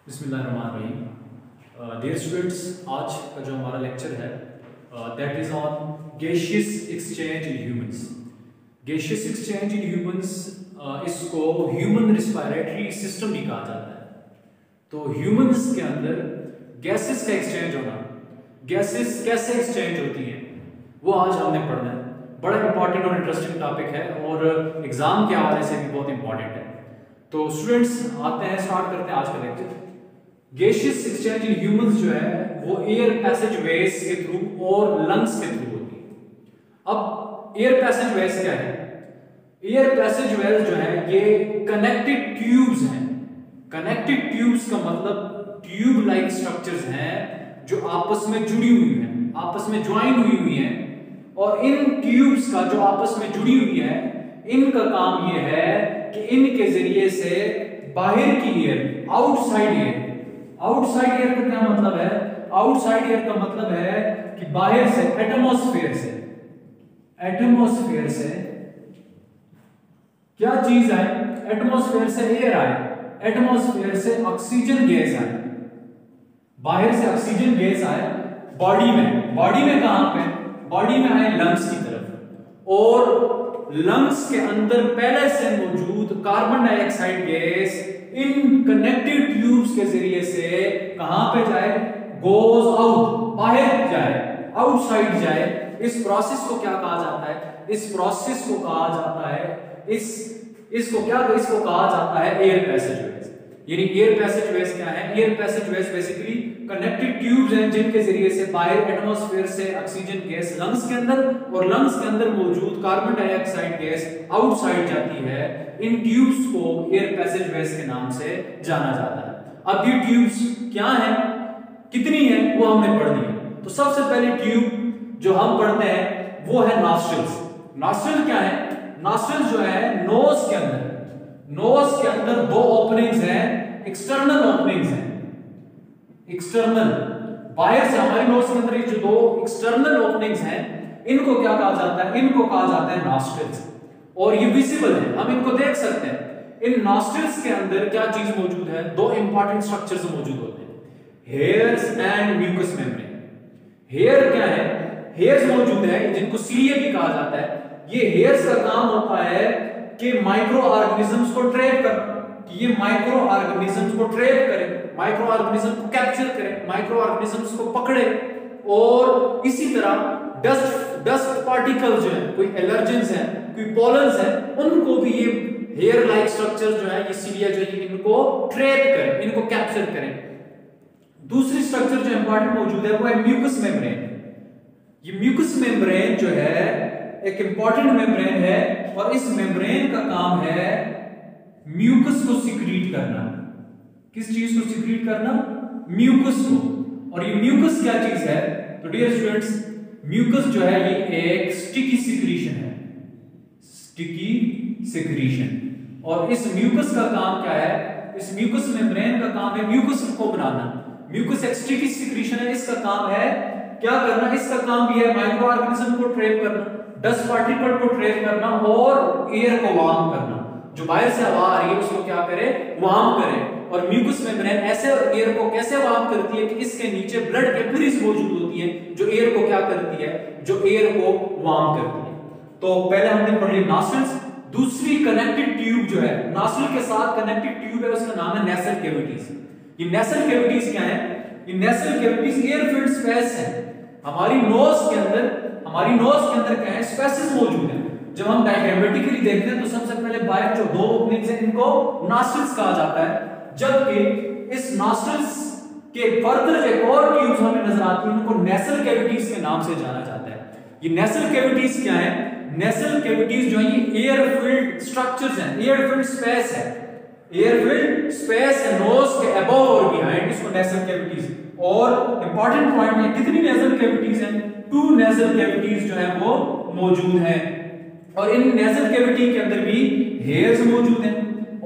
बिस्मिल्लाहिर्रहमानिर्रहीम। Dear students, आज का जो हमारा लेक्चर है that is on gaseous exchange in humans. Gaseous exchange in humans, इसको ह्यूमन रिस्पायरेटरी सिस्टम भी कहा जाता है। तो ह्यूमंस के अंदर गैसेस का एक्सचेंज होना, गैसेस कैसे एक्सचेंज होती हैं, वो आज हमने पढ़ना है। बड़ा इंपॉर्टेंट और इंटरेस्टिंग टॉपिक है और एग्जाम के हवाले से भी बहुत इंपॉर्टेंट है। तो स्टूडेंट्स आते हैं, स्टार्ट करते हैं आज का lecture. Gaseous exchange in humans जो है वो एयर पैसेज वेज के थ्रू और लंग्स के थ्रू होती है। अब एयर पैसेज वेज क्या है? एयर पैसेज वेज जो है ये कनेक्टेड ट्यूब्स हैं। कनेक्टेड ट्यूब्स का मतलब ट्यूब लाइक स्ट्रक्चर्स हैं जो आपस में जुड़ी हुई हैं, आपस में ज्वाइन हुई हैं। और इन ट्यूब्स का जो आपस में जुड़ी हुई है, इनका काम ये है कि इनके जरिए से बाहर की air, outside air, outside air का क्या मतलब है? आउटसाइड एयर का मतलब है कि बाहर से, एटमॉस्फेयर से, एटमॉस्फेयर से क्या चीज आए? एटमॉस्फेयर से एयर आए, एटमॉस्फेयर से ऑक्सीजन गैस आए, बाहर से ऑक्सीजन गैस आए बॉडी में। बॉडी में कहां पे? बॉडी में आए लंग्स की तरफ, और लंग्स के अंदर पहले से मौजूद carbon dioxide gas in connected tubes के जरिए से कहां पे जाए? गोज आउट, बाहर जाए, आउटसाइड जाए। इस प्रोसेस को क्या कहा जाता है? इस प्रोसेस को कहा जाता है, इसको कहा जाता है एयर पैसेजवेज। यानी एयर पैसेजवेज क्या है? एयर पैसेजवेज बेसिकली कनेक्टेड ट्यूब्स हैं जिनके जरिए से बाहर एटमॉस्फेयर से ऑक्सीजन गैस लंग्स के अंदर और लंग्स के अंदर मौजूद कार्बन डाइऑक्साइड गैस आउटसाइड जाती है। इन ट्यूब्स को एयर पैसेजवेज के नाम से जाना जाता है। अब ये ट्यूब्स क्या हैं, कितनी हैं, वो हमने पढ़ ली है। तो सबसे पहले ट्यूब जो हम पढ़ते हैं वो है नॉस्ट्रिल्स। नॉस्ट्रिल क्या है? नॉस्ट्रिल जो है नोज के अंदर, नोज के अंदर दो ओपनिंग्स हैं, एक्सटर्नल ओपनिंग्स हैं। एक्सटर्नल, बाहर से हमारी नोज के अंदर जो दो एक्सटर्नल ओपनिंग्स हैं, इनको क्या कहा जाता है? इनको कहा जाता है नॉस्ट्रिल्स। और ये विजिबल है, हम इनको देख सकते हैं। इन नॉस्ट्रिल्स के अंदर क्या चीज मौजूद है? दो इंपॉर्टेंट स्ट्रक्चर्स मौजूद होते हैं, hairs and mucous membrane. Hair क्या है? हेयर्स मौजूद है जिनको सीलिया भी कहा जाता है। ये हेयर्स का काम होता है कि माइक्रो ऑर्गेनिजम्स को ट्रैप कर, कि ये माइक्रो ऑर्गेनिजम्स को ट्रैप करे, माइक्रो ऑर्गेनिज्म को कैप्चर करे, माइक्रो ऑर्गेनिजम्स को पकड़े। और इसी तरह डस्ट पार्टिकल्स जो है, कोई एलर्जेंस है, कोई पॉलन्स है, उनको भी ये हेयर लाइक स्ट्रक्चर जो है, ये सीलिया जो है, इनको ट्रैप करे, इनको कैप्चर करे। दूसरी स्ट्रक्चर जो इंपॉर्टेंट मौजूद है वो है म्यूकस मेम्ब्रेन। ये म्यूकस मेम्ब्रेन जो है एक इंपॉर्टेंट मेम्ब्रेन है और इस मेम्ब्रेन का काम है म्यूकस को सिक्रीट करना। किस चीज को सिक्रीट करना? म्यूकस को। और ये म्यूकस क्या चीज है? तो डियर स्टूडेंट्स, म्यूकस जो है ये एक स्टिकी सिक्रीशन है, स्टिकी सिक्रीशन। और इस म्यूकस का काम क्या है? इस म्यूकस मेम्ब्रेन का काम है म्यूकस को बनाना। म्यूकस एक स्टिकी सिक्रीशन है, इसका काम है क्या करना? इसका काम भी है माइक्रो ऑर्गेनिज्म को ट्रैप करना, डस्ट पार्टिकल को ट्रैप करना और एयर को वार्म करना। जो बाहर से हवा आ रही है उसको क्या करे? वार्म करे। और म्यूकस मेम्ब्रेन ऐसे एयर को कैसे वार्म करती है कि इसके नीचे ब्लड कैपिलरीज मौजूद होती हैं जो एयर को क्या करती है? जो एयर को वार्म करती है। तो पहले हमने पढ़ ली नॉस्ट्रिल्स। दूसरी कनेक्टेड ट्यूब जो है, नॉस्ट्रिल के साथ कनेक्टेड ट्यूब है, उसका नाम है नेसल कैविटीज। ये नेसल कैविटीज क्या है? ये नेसल कैविटीज एयर फिल्ड स्पेस है। हमारी नोज के अंदर क्या है? स्पेसेस मौजूद है। जब हम डायग्रामेटिकली देखते हैं तो सबसे पहले बाहर जो दो ओपनिंग्स हैं इनको नॉस्ट्रिल्स कहा जाता है, जबकि इस नॉस्ट्रिल्स के फर्दर एक और ट्यूब्स हमें नजर आती हैं, उनको नेसल कैविटीज के नाम से जाना जाता है। ये नेसल कैविटीज क्या है? नेसल कैविटीज जो है ये एयर फिल्ड स्ट्रक्चर्स हैं, एयर फिल्ड स्पेस है, एयर फिल्ड स्पेस है नोज के अबव और बिहाइंड, इसको नेसल कैविटीज। और इंपॉर्टेंट पॉइंट है, कितनी नेसल कैविटीज हैं? 2 नेसल कैविटीज जो है वो मौजूद हैं। और इन नेसल कैविटी के अंदर भी हेयर्स मौजूद हैं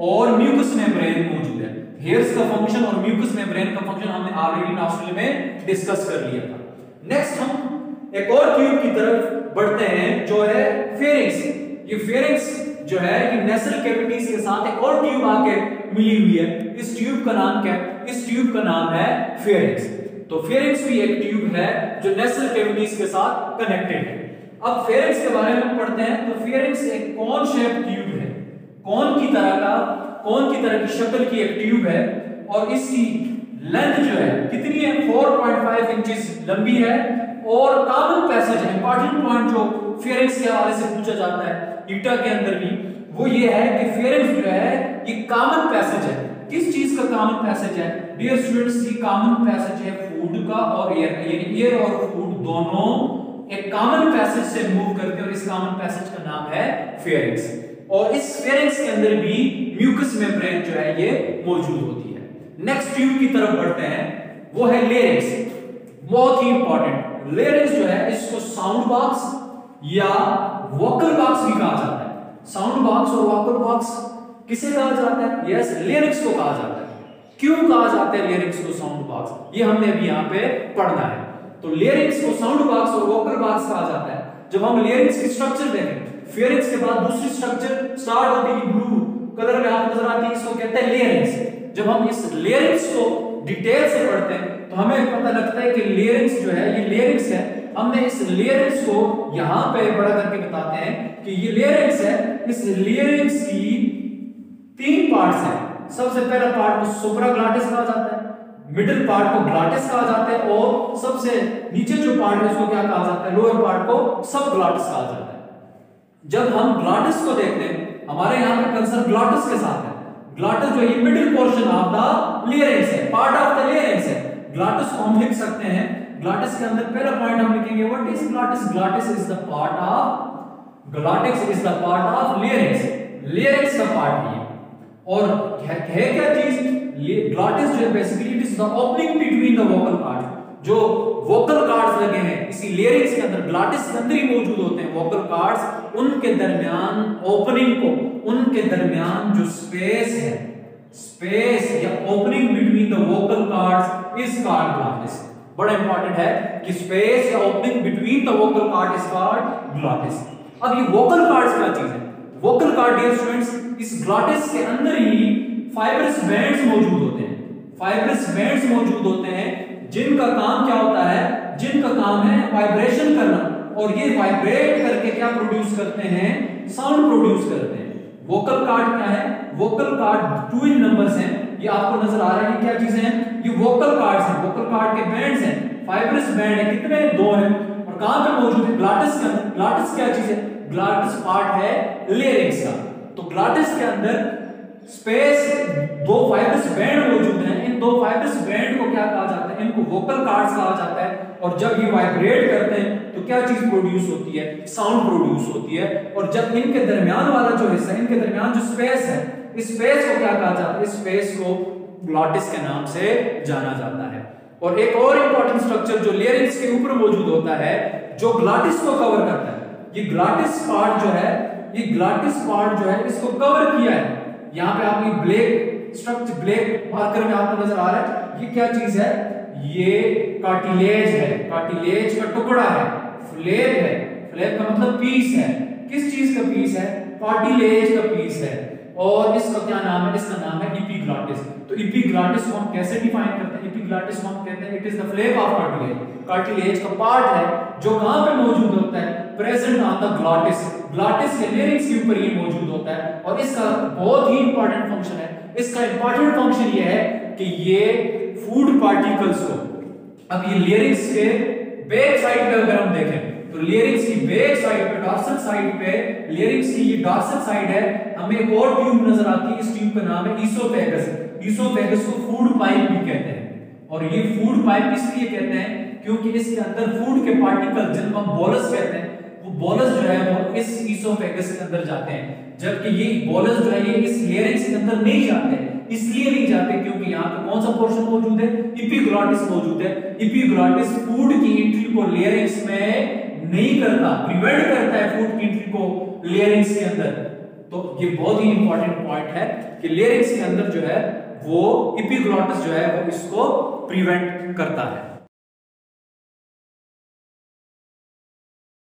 और म्यूकस मेम्ब्रेन मौजूद है। हेयर्स का फंक्शन और म्यूकस मेम्ब्रेन का फंक्शन हमने ऑलरेडी नॉस्ट्रिल में डिस्कस कर लिया था। नेक्स्ट हम एक और ट्यूब की तरफ बढ़ते हैं जो है फेरिंक्स। ये फेरिंक्स जो है ये नेसल कैविटीज के साथ एक और ट्यूब आके मिली हुई है। इस ट्यूब का नाम क्या है? इस ट्यूब का नाम है फेरिंक्स। तो फेरिंक्स भी एक ट्यूब है जो नेसल कैविटीज के साथ कनेक्टेड है। अब फेरिंक्स के बारे में पढ़ते हैं। तो फेरिंक्स एक कॉन शेप ट्यूब है, कॉन की तरह की शक्ल की एक ट्यूब है और इसकी लेंथ जो है कितनी है 4.5 इंचेस लंबी है। और कॉमन पैसेज है, इंपॉर्टेंट पॉइंट जो फेरिंक्स के हवाले से पूछा जाता है ईटा के अंदर भी, वो ये है कि फेरिंक्स जो है ये कॉमन पैसेज है। किस चीज का कॉमन पैसेज है डियर स्टूडेंट्स? ये कॉमन पैसेज है फूड का और एयर का, यानी एयर और फूड दोनों एक कॉमन पैसेज से मूव करते हैं और इस कॉमन पैसेज का नाम है फेरिंक्स। और इस फेरिंक्स के अंदर भी म्यूकस मेम्ब्रेन जो है ये मौजूद होती है। नेक्स्ट ट्यूब की तरफ बढ़ते हैं, वो है लेरिंक्स। बहुत ही इंपॉर्टेंट, लेरिंक्स जो है इसको साउंड बॉक्स या वोकल बॉक्स भी कहा जाता है। साउंड बॉक्स और वोकल बॉक्स किसे कहा जाता है? यस, लेरिंक्स को कहा जाता है। क्यों कहा जाता है लेरिंक्स को साउंड बॉक्स? ये हमने अभी यहाँ पे पढ़ना है। तो लेरिंक्स को साउंड बॉक्स और वोकल बॉक्स कहा जाता है। जब हम लेरिंक्स की स्ट्रक्चर देखें, फेरिंक्स के बाद दूसरी स्ट्रक्चर स्टार्ट होती है, ब्लू कलर में आप नजर आती है, इसको कहते हैं लेरिंक्स। जब हम इस लेरिंक्स को डिटेल से पढ़ते हैं तो हमें पता लगता है कि लेरिंक्स जो है ये लेरिंक्स है। हमने इस लेरिंक्स को यहां पे बड़ा करके बताते हैं कि ये लेरिंक्स है। इस लेरिंक्स की 3 पार्ट्स हैं। सबसे पहला पार्ट को सुप्राग्लॉटिस कहा जाता है, मिडिल पार्ट को ग्लॉटिस कहा जाता है और सबसे नीचे जो पार्ट है उसको क्या कहा जाता है? लोअर पार्ट को सबग्लॉटिस कहा जाता है। जब हम ग्लॉटिस को देखते हैं, हमारे यहाँ पे कंसर्न ग्लॉटिस के साथ है। ग्लॉटिस जो है middle portion of the larynx है, पार्ट ऑफ द लेरिंक्स है। ग्लॉटिस को हम लिख सकते हैं, ग्लॉटिस के अंदर पहला पॉइंट हम लिखेंगे what is glottis? Glottis is the part of larynx. Larynx का पार्ट है। और है क्या चीज? ग्लॉटिस जो है basically it is the opening between the vocal chords. जो वोकल कॉर्ड्स लगे हैं इसी लेरिंक्स के अंदर, ग्लॉटिस के अंदर ही मौजूद होते हैं वोकल कॉर्ड्स, उनके दरमियान ओपनिंग को, उनके दरमियान जो स्पेस है, स्पेस या opening between the vocal cords is called glottis. बड़ा इंपॉर्टेंट है कि स्पेस या opening between the vocal cord is called glottis. अब ये वोकल कॉर्ड्स क्या चीज है? वोकल कॉर्ड डियर स्टूडेंट्स, इस ग्लॉटिस के अंदर ही फाइब्रस बैंड्स मौजूद होते हैं। फाइब्रस बैंड्स मौजूद होते हैं जिनका काम क्या होता है? जिनका काम है वाइब्रेशन करना, और ये वाइब्रेट करके क्या प्रोड्यूस करते हैं? साउंड प्रोड्यूस करते हैं। वोकल कॉर्ड क्या है? वोकल कॉर्ड 2 इन नंबर्स हैं। ये आपको नजर आ रहा है क्या चीजें हैं? ये वोकल कॉर्ड्स हैं, वोकल कॉर्ड के बैंड्स हैं। फाइब्रस बैंड है, कितने? 2 हैं। और कहां पे मौजूद है? ग्लॉटिस के अंदर। ग्लॉटिस क्या चीज है? ग्लॉटिस पार्ट है लेरिंक्स का। तो ग्लॉटिस के अंदर स्पेस 2 फाइब्रस बैंड मौजूद हैं। इन 2 फाइब्रस बैंड को क्या कहा जाता है? इनको वोकल कॉर्ड्स कहा जाता है। और जब ये वाइब्रेट करते हैं तो क्या चीज प्रोड्यूस होती है? साउंड प्रोड्यूस होती है। और जब इनके दरमियान वाला जो हिस्सा, इनके दरमियान जो स्पेस है, इस स्पेस को क्या कहा जाता है? इस स्पेस को ग्लॉटिस के नाम से जाना जाता है। और एक और इंपॉर्टेंट स्ट्रक्चर जो लेरिंक्स के ऊपर मौजूद होता है, जो ग्लॉटिस को कवर करता है, ये ग्लॉटिस पार्ट जो है, ये ग्लॉटिस पार्ट जो है इसको कवर किया है। यहाँ पे आप ये ब्लैक स्ट्रक्चर, ब्लैक मार्कर में आपको नजर आ रहा है, ये क्या चीज है? ये कार्टिलेज है, कार्टिलेज का टुकड़ा है, फ्लेप है। फ्लेप का मतलब पीस है। किस चीज का पीस है? कार्टिलेज का पीस है। और इसका क्या नाम है? इसका नाम है एपिग्लॉटिस। तो एपिग्लॉटिस को हम कैसे डिफाइन करते हैं? एपिग्लॉटिस को हम कहते हैं it is the flap of cartilage. Cartilage का पार्ट है जो कहां पे मौजूद होता है? Present on the glottis. Glottis के लेरिंक्स के ऊपर ये मौजूद होता है। और इसका बहुत ही इंपॉर्टेंट फंक्शन है। इसका इंपॉर्टेंट फंक्शन ये है कि ये फूड पार्टिकल्स को, अब ये लेरिंक्स के बैक साइड पे अगर हम देखें तो लेरिंक्स की बैक साइड पे, डॉर्सल साइड पे, लेरिंक्स की ये डॉर्सल साइड है, हमें एक और ट्यूब नजर आती है। इस ट्यूब का नाम है ईसोफेगस। ईसोफेगस को फूड पाइप भी कहते हैं। और ये फूड पाइप इसलिए कहते हैं क्योंकि इसके अंदर फूड के पार्टिकल, जिनको हम बोलस कहते हैं, वो बोलस जो है वो इस ईसोफेगस के अंदर जाते हैं। जबकि ये बोलस जो है ये इस लेरिंक्स के अंदर नहीं जाते। इसलिए नहीं जाते क्योंकि यहाँ पे कौन सा पोर्शन मौजूद है? एपिग्लॉटिस मौजूद है। एपिग्लॉटिस फूड की एंट्री को लेरिंक्स में नहीं करता, प्रिवेंट करता है फूड की एंट्री को लेरिंक्स के अंदर। तो ये बहुत ही इंपॉर्टेंट पॉइंट है कि लेरिंक्स के अंदर जो है वो एपिग्लॉटिस जो है वो इसको प्रिवेंट करता है।